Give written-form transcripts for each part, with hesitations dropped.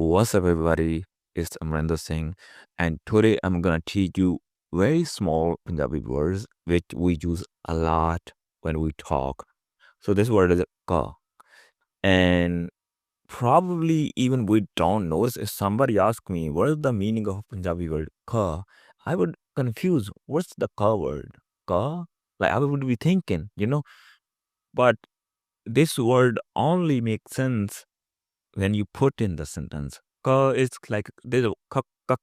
What's up, everybody? It's Amrinder Singh, and today I'm gonna teach you very small Punjabi words which we use a lot when we talk. So this word is ka, and probably even we don't know. If somebody asks me what is the meaning of Punjabi word ka, I would confuse. What's the ka word? Ka? Like I would be thinking. But this word only makes sense when you put in the sentence. Ka is like there's a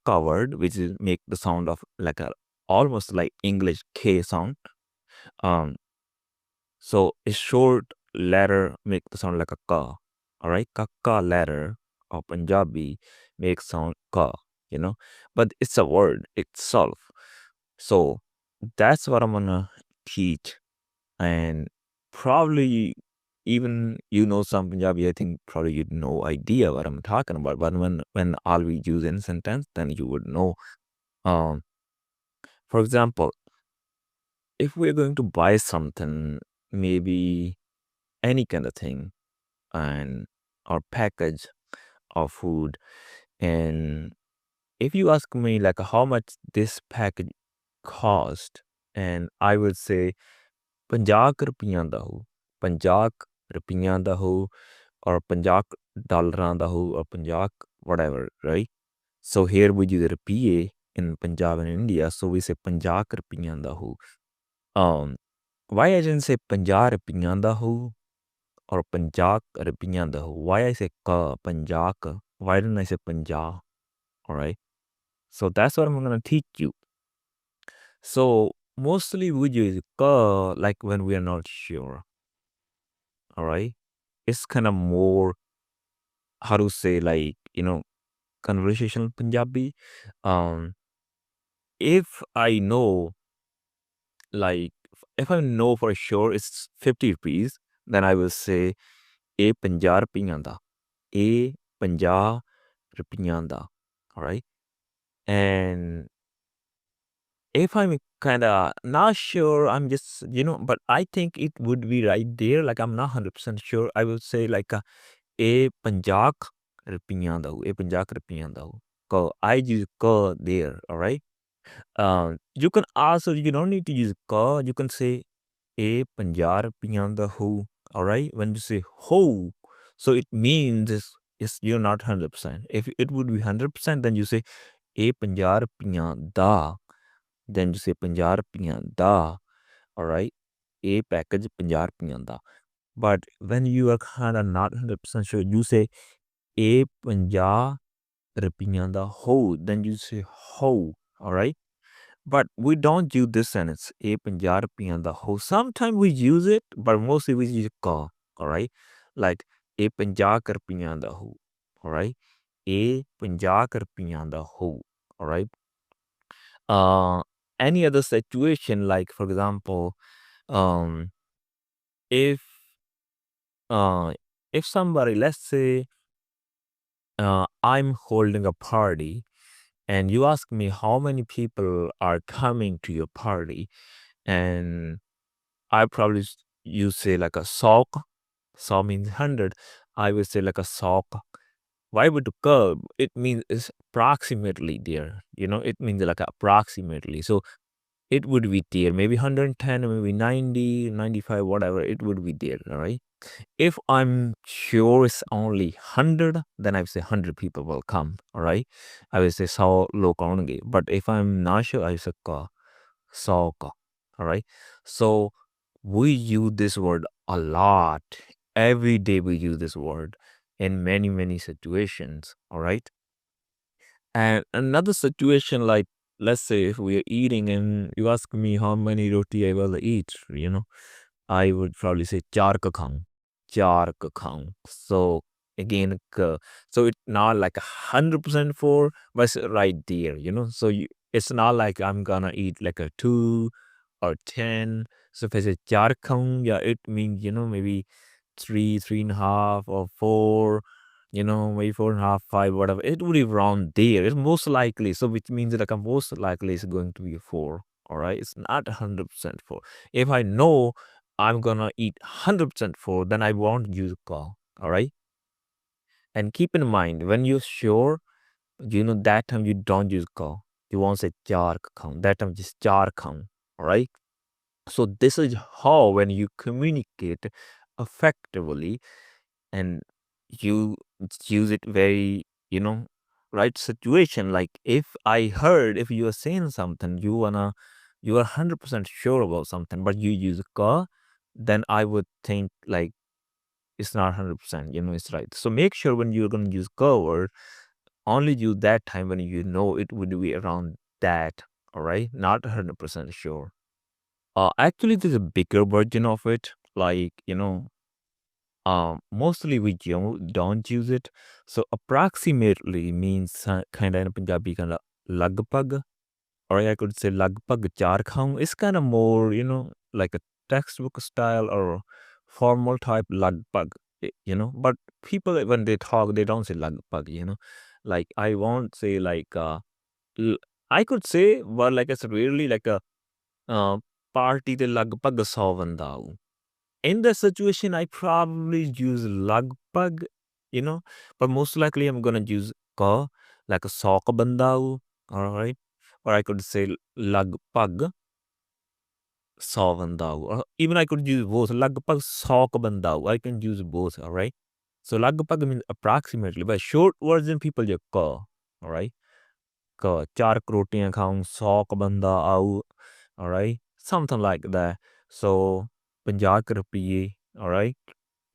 ka word which is make the sound of like a almost like English K sound. Um, so a short letter make the sound like a ka. All right, ka letter of Punjabi makes sound ka. But it's a word itself. So that's what I'm gonna teach, and probably even some Punjabi, I think probably you no idea what I'm talking about. But when I'll be using sentence, then you would know. Um, for example, if we're going to buy something, maybe any kind of thing, and or package of food, and if you ask me like how much this package cost, and I would say 50 ਰੁਪਈਆਂ ਦਾ ਹੋ 50 ਰੁਪਈਆਂ ਦਾ ਹੋ or 50 ਡਾਲਰਾਂ ਦਾ ਹੋ or 50 whatever, right? So here we use ਰੁਪਈਏ in Punjab and India, so we say 50 ਰੁਪਈਆਂ ਦਾ ਹੋ. Why I didn't say 50 ਰੁਪਈਆਂ ਦਾ ਹੋ or 50 ਰੁਪਈਆਂ ਦਾ ਹੋ? Why I say 50? Why didn't I say 50? All right. So that's what I'm gonna teach you. So mostly we use ka like when we are not sure. All right. It's kind of more, how to say, like, conversational Punjabi. Um, if I know, like, if I know for sure it's 50 rupees, then I will say, a 50 ਰੁਪਈਆਂ ਦਾ. A 50 ਰੁਪਈਆਂ ਦਾ. All right. And if I'm kind of not sure, I'm just, but I think it would be right there. Like, I'm not 100% sure. I will say, like, ਇਹ 50 ਰੁਪਈਆਂ ਦਾ ਹੋ, ਇਹ 50 ਰੁਪਈਆਂ ਦਾ ਹੋ. I use ka there, all right? You can also, you don't need to use ka. You can say ਇਹ 50 ਰੁਪਈਆਂ ਦਾ ਹੋ, all right? When you say ho, so it means you're not 100%. If it would be 100%, then you say ਇਹ 50 ਰੁਪਈਆਂ ਦਾ. Then you say 50 ਰੁਪਈਆਂ ਦਾ, all right? ਇਹ package 50 ਰੁਪਈਆਂ ਦਾ. But when you are kind of not 100% sure, you say a 50 ਰੁਪਈਆਂ ਦਾ ਹੋ, then you say ho, all right? But we don't use this sentence, a 50 ਰੁਪਈਆਂ ਦਾ ਹੋ. Sometimes we use it, but mostly we use ka, all right? Like a 50 ਰੁਪਈਆਂ ਦਾ ਹੋ, all right? A 50 ਰੁਪਈਆਂ ਦਾ ਹੋ, all right? Any other situation, like for example, if somebody, let's say, I'm holding a party and you ask me how many people are coming to your party, and I probably you say like a sock. So means 100. I would say like a sock. Why would curb? It means it's approximately there. It means like approximately. So it would be there. Maybe 110, maybe 90, 95, whatever. It would be there. All right. If I'm sure it's only 100, then I would say 100 people will come, all right? I will say 100 log aunge. But if I'm not sure, I will say 100 ka, all right? So we use this word a lot. Every day we use this word in many, many situations, all right? And another situation, like, let's say if we are eating and you ask me how many roti I will eat, I would probably say 4 ka khaung. 4 ka khaung. So again, so it's not like 100% for, but it's right there, So it's not like I'm gonna eat like a 2 or 10. So if I say 4 khaung, yeah, it means, maybe 3, 3.5 or 4, maybe 4.5, 5, whatever. It would be around there. It's most likely. So which means like most likely it's going to be a 4. All right. It's not 100% 4. If I know I'm gonna eat 100% 4, then I won't use ka. All right. And keep in mind, when you're sure, that time you don't use ka. You won't say char kham. That time just char kham. All right. So this is how when you communicate effectively and you use it very, right situation. Like if you are saying something, you are 100% sure about something, but you use ka, then I would think like it's not 100%, it's right. So make sure when you're going to use ka word, only use that time when you know it would be around that, all right? Not 100% sure. Actually, there's a bigger version of it. Like, mostly we don't use it. So approximately means kind of in Punjabi kind of lagpag, or I could say lagpag char kham. It's kind of more, like a textbook style or formal type lagpag, But people when they talk, they don't say lagpag. Like I won't say like l- I could say, but like it's really like a uh, party de lagpag 100 ਬੰਦਾ ਆਊ. In that situation, I probably use lagpag, you know, but most likely I'm gonna use ka, like a sock bandau, all right? Or I could say lagpag bandau, or even I could use both lagpag sock bandau. I can use both, all right? So lagpag means approximately, but short version people use ka, all right? Ka char rotiyan khaung, sock banda au, all right? Something like that. So 50 ਕੁ ਰੁਪਈਏ, all right?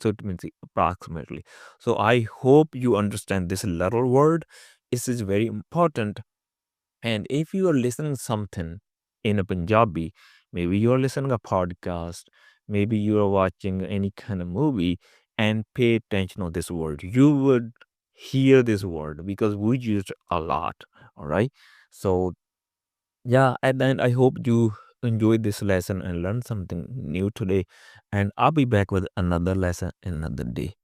So it means approximately. So I hope you understand this little word. This is very important. And if you are listening something in a Punjabi, maybe you are listening a podcast, maybe you are watching any kind of movie, and pay attention to this word. You would hear this word because we use it a lot. All right. So yeah, and then I hope you enjoyed this lesson and learned something new today. And I'll be back with another lesson in another day.